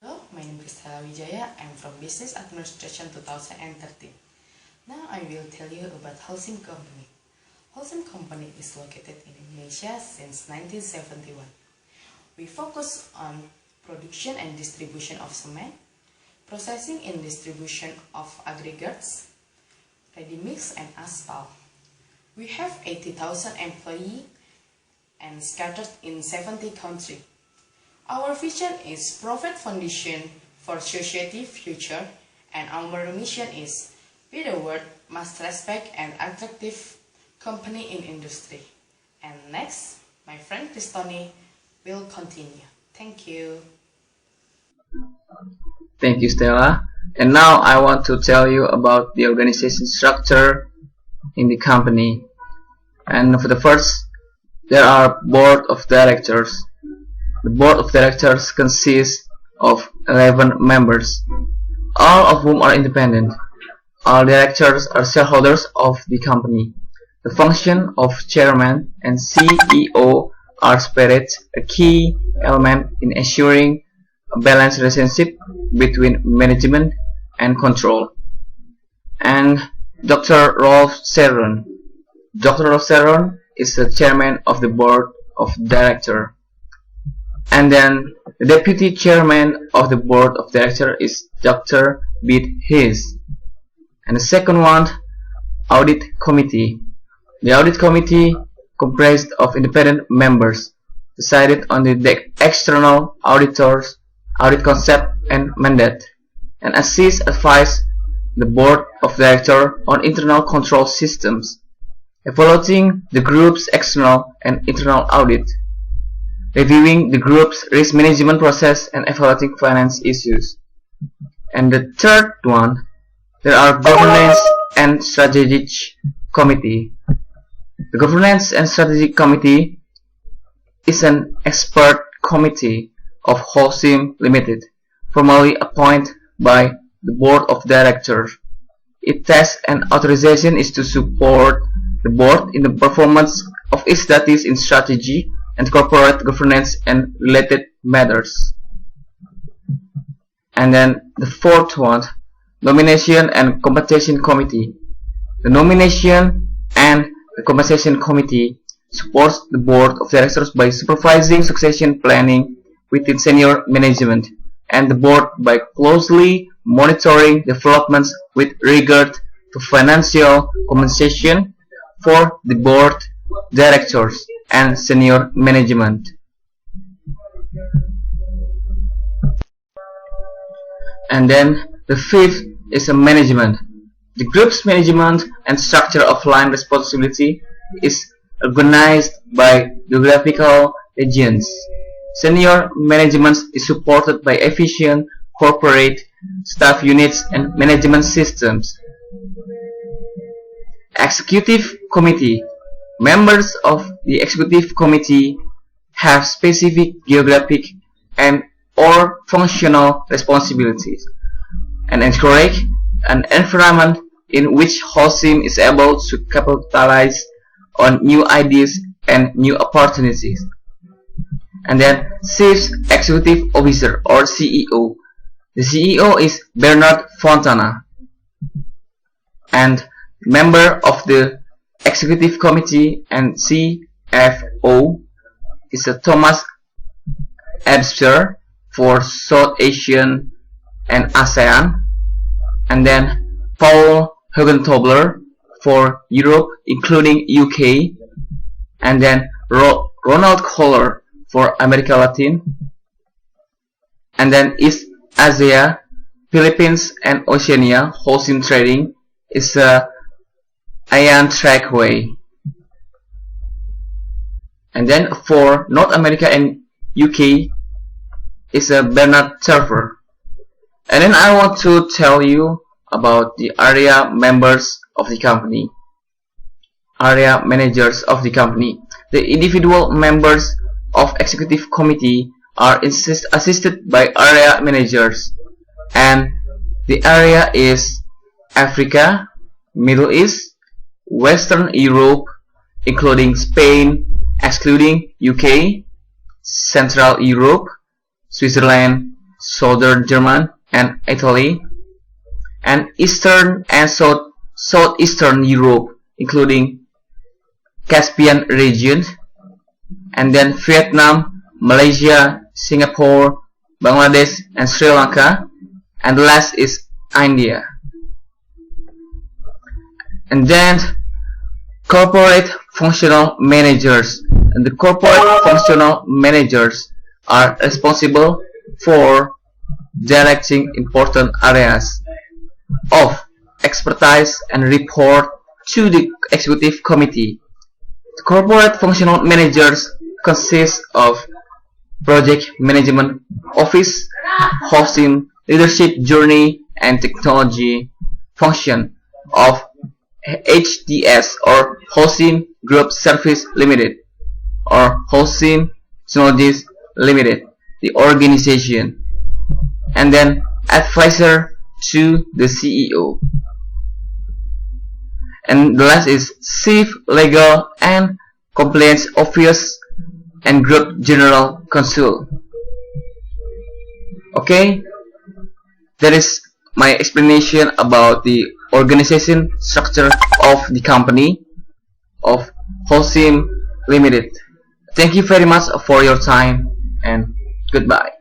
Hello, my name is Stella Wijaya. I'm from Business Administration 2013. Now I will tell you about Holcim Company. Holcim Company is located in Indonesia since 1971. We focus on production and distribution of cement, processing and distribution of aggregates, ready mix and asphalt. We have 80,000 employees and scattered in 70 countries. Our vision is Profit Foundation for Society Future, and our mission is be the world most respect and attractive company in industry. And next, my friend Kristoni will continue. Thank you. Thank you, Stella. And now I want to tell you about the organization structure in the company. And for the first, there are board of directors. The board of directors consists of 11 members, all of whom are independent. All directors are shareholders of the company. The function of chairman and CEO are spirit, a key element in ensuring a balanced relationship between management and control. And Dr. Rolf Serron. Dr. Rolf Serron is the chairman of the board of directors. And then the deputy chairman of the board of directors is Dr. Piet Hees. And the second one, audit committee. The audit committee comprised of independent members, decided on the external auditors, audit concept and mandate, and advise the board of directors on internal control systems, evaluating the group's external and internal audit, reviewing the group's risk management process and evaluating finance issues. And the third one, there are governance and strategic committee. The governance and strategic committee is an expert committee of Holcim Limited, formally appointed by the board of directors. Its task and authorization is to support the board in the performance of its duties in strategy and corporate governance and related matters. And then the fourth one, nomination and compensation committee. The nomination and the compensation committee supports the board of directors by supervising succession planning within senior management and the board by closely monitoring developments with regard to financial compensation for the board directors and senior management. And then the fifth is a management. The group's management and structure of line responsibility is organized by geographical regions. Senior management is supported by efficient corporate staff units and management systems. Executive committee. Members of the executive committee have specific geographic and or functional responsibilities and encourage an environment in which Holcim is able to capitalize on new ideas and new opportunities. And then Chief Executive Officer or CEO. The CEO is Bernard Fontana, and member of the Executive Committee and CFO is Thomas Ebster for South Asian and ASEAN, and then Paul Hugentobler for Europe including UK, and then Ronald Kohler for America Latin, and then East Asia, Philippines and Oceania. Holcim Trading is Ian Trackway. And then for North America and UK is Bernard Server. And then I want to tell you about the area members of the company, area managers of the company. The individual members of executive committee are assisted by area managers, and the area is Africa, Middle East, Western Europe, including Spain, excluding UK, Central Europe, Switzerland, Southern Germany and Italy, and Eastern and Southeastern Europe, including Caspian region, and then Vietnam, Malaysia, Singapore, Bangladesh, and Sri Lanka, and the last is India. And then corporate functional managers, and the corporate functional managers are responsible for directing important areas of expertise and report to the executive committee. The corporate functional managers consist of project management office, hosting, leadership journey, and technology function of HDS or Holcim Group Service Limited or Holcim Technologies Limited, the organization, and then advisor to the CEO. And the last is Chief Legal and Compliance Office and Group General Counsel. Okay, that is my explanation about the organization structure of the company of Holcim Limited. Thank you very much for your time, and goodbye.